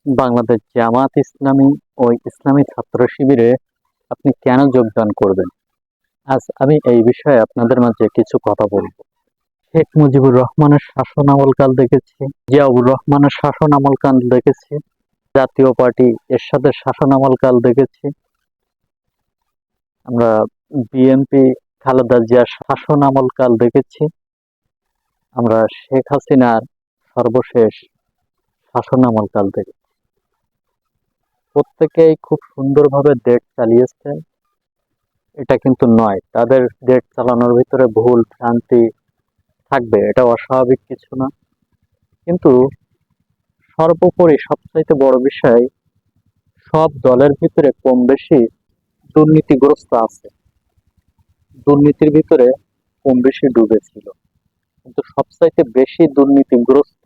বাংলাদেশ জামাত ইসলামী ও ইসলামী ছাত্র শিবিরে আপনি কেন যোগদান করবেন? আজ আমি এই বিষয়ে আপনাদের মাঝে কিছু কথা বলব। শেখ মুজিবুর রহমানের শাসন আমলকাল দেখেছি, জিয়াউর রহমানের শাসন আমলকাল দেখেছি, জাতীয় পার্টি এরশাদের শাসন আমলকাল দেখেছি, আমরা বিএনপি খালেদা জিয়ার শাসন আমলকাল দেখেছি, আমরা শেখ হাসিনার সর্বশেষ শাসন আমলকাল দেখেছি। প্রত্যেকেই খুব সুন্দরভাবে দেশ চালিয়েছে, এটা কিন্তু নয়। তাদের দেশ চালানোর ভিতরে ভুল ভ্রান্তি থাকবে, এটা অস্বাভাবিক কিছু না। কিন্তু সর্বোপরি সবচাইতে বড় বিষয়, সব দলের ভিতরে কম বেশি দুর্নীতিগ্রস্ত আছে, দুর্নীতির ভিতরে কম বেশি ডুবেছিল। কিন্তু সবচাইতে বেশি দুর্নীতিগ্রস্ত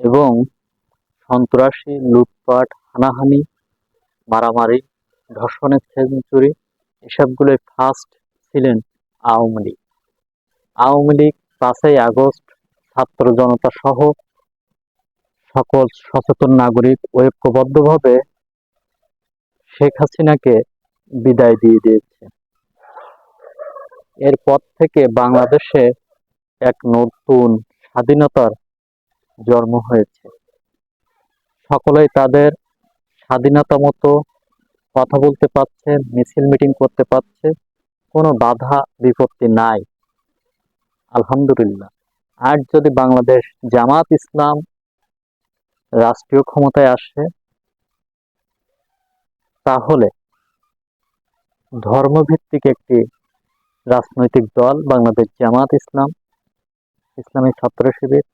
এবং সন্ত্রাসী, লুটপাট, হানাহানি, মারামারি, ধর্ষণের সেঞ্চুরি, এসবগুলোই ফার্স্ট ছিলেন আওয়ামী লীগ। আওয়ামী লীগ 5ই আগস্ট ছাত্র জনতা সহ সকল সচেতন নাগরিক ঐক্যবদ্ধভাবে শেখ হাসিনাকে বিদায় দিয়ে দিয়েছে। এরপর থেকে বাংলাদেশে এক নতুন স্বাধীনতার জন্ম হয়েছে। সকলেই তাদের স্বাধীনতা মতো কথা বলতে পারছে, মিছিল মিটিং করতে পারছে, কোনো বাধা বিপত্তি নাই, আলহামদুলিল্লাহ। আর যদি বাংলাদেশ জামাত ইসলাম রাষ্ট্রীয় ক্ষমতায় আসে, তাহলে ধর্মভিত্তিক একটি রাজনৈতিক দল বাংলাদেশ জামাত ইসলাম, ইসলামী ছাত্র শিবির,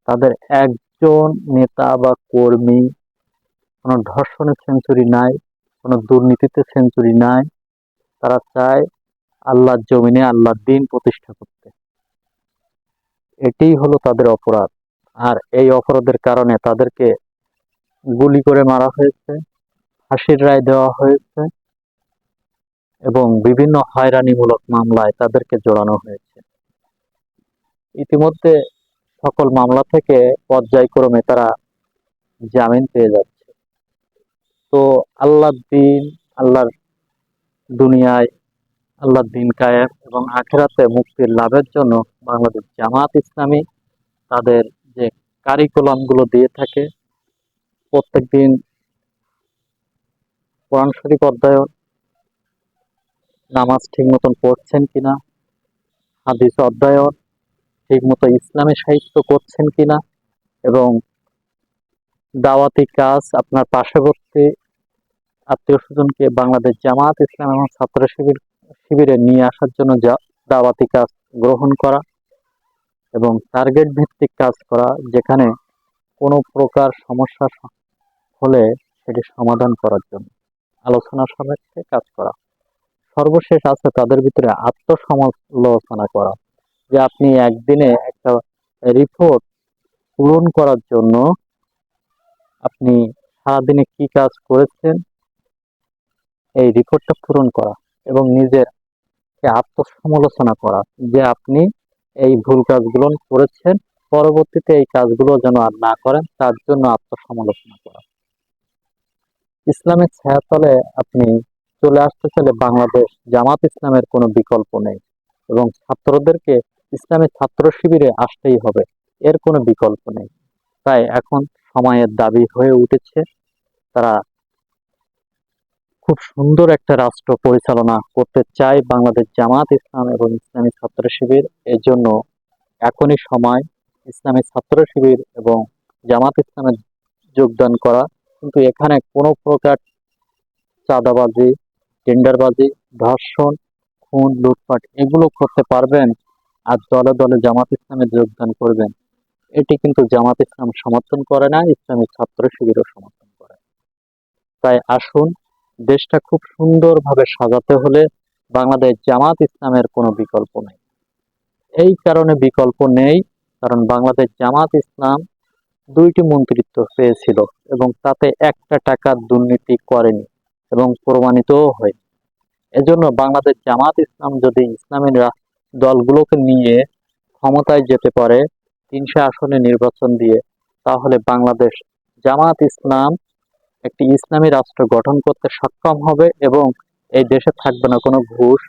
তাদের একজন নেতা বা কর্মী কোনো ধর্ষণের সেঞ্চুরি নাই, কোনো দুর্নীতিতে সেঞ্চুরি নাই। তারা চায় আল্লাহর জমিনে আল্লাহর দ্বীন প্রতিষ্ঠা করতে। এটাই হলো তাদের অপরাধ। আর এই অপরাধের কারণে তাদেরকে গুলি করে মারা হয়েছে, ফাঁসির রায় দেওয়া হয়েছে এবং বিভিন্ন হয়রানিমূলক মামলায় তাদেরকে জড়ানো হয়েছে। ইতিমধ্যে সকল মামলা থেকে পর্যায়ক্রমে তারা জামিন পেয়ে যাচ্ছে। তো আল্লাহর দ্বীন, আল্লাহর দুনিয়ায় আল্লাহর দ্বীন কায়েম এবং আখিরাতে মুক্তির লাভের জন্য বাংলাদেশ জামাত ইসলামী তাদের যে কারিকুলাম গুলো দিয়ে থাকে, প্রত্যেকদিন কোরআন শরীফ অধ্যয়ন, নামাজ ঠিক মতন পড়ছেন কিনা, হাদিস অধ্যয়ন, ঠিক মতো ইসলামী সাহিত্য করছেন কিনা, এবং দাওয়াতি কাজ আপনার পার্শ্ববর্তী আত্মীয় স্বজনকে বাংলাদেশ জামাত ইসলাম এবং ছাত্র শিবিরে নিয়ে আসার জন্য দাওয়াতি কাজ গ্রহণ করা এবং টার্গেট ভিত্তিক কাজ করা, যেখানে কোনো প্রকার সমস্যা হলে সেটি সমাধান করার জন্য আলোচনা সাপেক্ষে কাজ করা। সর্বশেষ আছে তাদের ভিতরে আত্মসমালোচনা করা, যে আপনি একদিনে একটা রিপোর্ট পূরণ করার জন্য আপনি সারাদিনে কি কাজ করেছেন এই রিপোর্টটা পূরণ করা এবং নিজের আত্মসমালোচনা করা, যে আপনি এই ভুল কাজগুলো করেছেন, পরবর্তীতে এই কাজগুলো যেন আর না করেন, তার জন্য আত্মসমালোচনা করা। ইসলামের ছায়াতলে আপনি চলে আসতে চাইলে বাংলাদেশ জামাত ইসলামের কোনো বিকল্প নেই এবং ছাত্রদেরকে ইসলামী ছাত্র শিবিরে আসতেই হবে, এর কোনো বিকল্প নেই। তাই এখন সময়ের দাবি হয়ে উঠেছে, তারা খুব সুন্দর একটা রাষ্ট্র পরিচালনা করতে চায় বাংলাদেশ জামাত ইসলাম এবং ইসলামী ছাত্র শিবির। এর জন্য এখনই সময় ইসলামী ছাত্র শিবির এবং জামাত ইসলামে যোগদান করা। কিন্তু এখানে কোনো প্রকার চাঁদাবাজি, টেন্ডারবাজি, ধর্ষণ, খুন, লুটপাট এগুলো করতে পারবেন আর দলে দলে জামাত ইসলামে যোগদান করবেন, এটি কিন্তু জামাত ইসলাম সমর্থন করে না, ইসলামী ছাত্র শিবিরও সমর্থন করে। তাই আসুন, দেশটা খুব সুন্দরভাবে সাজাতে হলে বাংলাদেশ জামাত ইসলামের কোনো বিকল্প নেই। এই কারণে বিকল্প নেই কারণ বাংলাদেশ জামাত ইসলাম 2টি মন্ত্রিত্ব পেয়েছিল এবং তাতে একটা টাকার দুর্নীতি করেনি এবং প্রমাণিতও হয়। এজন্য বাংলাদেশ জামাত ইসলাম যদি ইসলামী দলগুলোকে নিয়ে ক্ষমতায় যেতে পারে 300 আসনে নির্বাচন দিয়ে, তাহলে বাংলাদেশ জামাত ইসলাম একটি ইসলামী রাষ্ট্র গঠন করতে সক্ষম হবে এবং এই দেশে থাকবে না কোনো ঘুষ,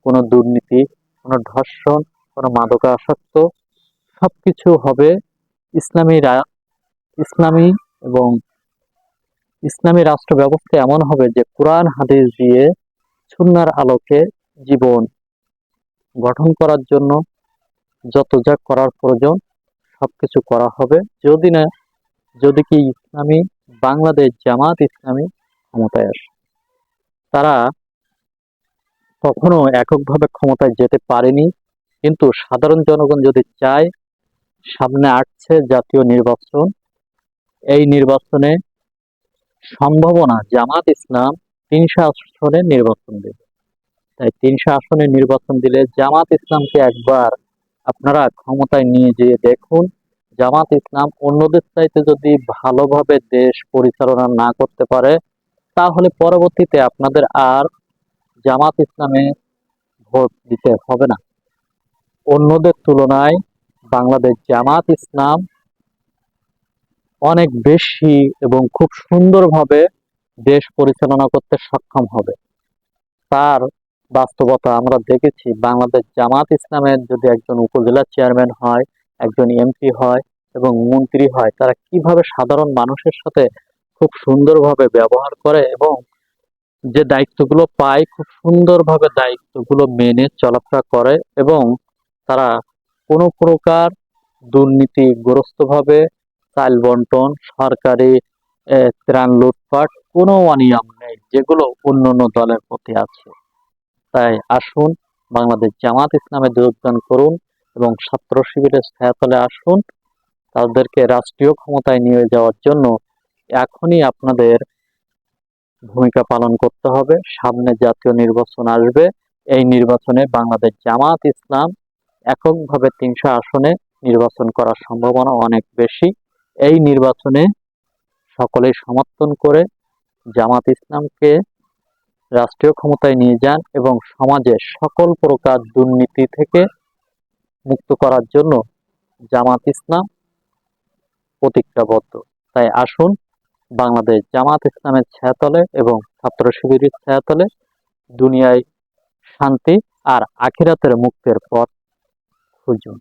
কোনো দুর্নীতি, কোনো ধর্ষণ, কোনো মাদকাসক্ত। সবকিছু হবে ইসলামী ইসলামী এবং ইসলামী রাষ্ট্র ব্যবস্থা এমন হবে যে কোরআন হাদিস দিয়ে সুন্নাহর আলোকে জীবন গঠন করার জন্য যত যা করার প্রয়োজন সবকিছু করা হবে। যদি কি ইসলামী বাংলাদেশ জামাত ইসলামী ক্ষমতায় আসে। তারা কখনো এককভাবে ক্ষমতায় যেতে পারেনি, কিন্তু সাধারণ জনগণ যদি চায়, সামনে আসছে জাতীয় নির্বাচন, এই নির্বাচনে সম্ভাবনা জামাত ইসলাম ৩০০ আসনে নির্বাচন দেবে। তাই ৩০০ আসনে নির্বাচন দিলে জামাত ইসলামকে একবার আপনারা ক্ষমতায় নিয়ে যেয়ে দেখুন। জামাত ইসলাম অন্যদের চাইতে যদি ভালোভাবে দেশ পরিচালনা না করতে পারে, তাহলে পরবর্তীতে আপনাদের আর জামাত ইসলামে ভোট দিতে হবে না। অন্যদের তুলনায় বাংলাদেশ জামাত ইসলাম অনেক বেশি এবং খুব সুন্দরভাবে দেশ পরিচালনা করতে সক্ষম হবে। তার বাস্তবতা আমরা দেখেছি। বাংলাদেশ জামাত ইসলামের যদি একজন উপজেলা চেয়ারম্যান হয়, একজন এমপি হয় এবং মন্ত্রী হয়, তারা কিভাবে সাধারণ মানুষের সাথে খুব সুন্দরভাবে ব্যবহার করে এবং যে দায়িত্বগুলো পায় খুব সুন্দরভাবে দায়িত্বগুলো মেনে চলাফেরা করে এবং তারা কোনো প্রকার দুর্নীতিগ্রস্তভাবে চাল বন্টন, সরকারি ত্রাণ লুটপাট কোনো অনিয়ম নেই, যেগুলো অন্যান্য দলের প্রতি আছে। তাই আসুন বাংলাদেশ জামাত ইসলামে যোগদান করুন এবং ছাত্র শিবিরের ছায়াতলে আসুন। তাদেরকে রাষ্ট্রীয় ক্ষমতায় নিয়ে যাওয়ার জন্য এখনই আপনাদের ভূমিকা পালন করতে হবে। সামনে জাতীয় নির্বাচন আসবে। এই নির্বাচনে বাংলাদেশ জামাত ইসলাম এককভাবে ৩০০ আসনে নির্বাচন করার সম্ভাবনা অনেক বেশি। এই নির্বাচনে সকলেই সমর্থন করে জামাত ইসলামকে রাষ্ট্রীয় ক্ষমতায় নিয়ে যান এবং সমাজে সকল প্রকার দুর্নীতি থেকে মুক্ত করার জন্য জামাত ইসলাম প্রতিজ্ঞাবদ্ধ। তাই আসুন বাংলাদেশ জামাত ইসলামের ছায়াতলে এবং ছাত্র শিবিরের ছায়াতলে দুনিয়ায় শান্তি আর আখিরাতের মুক্তির পথ খুঁজুন।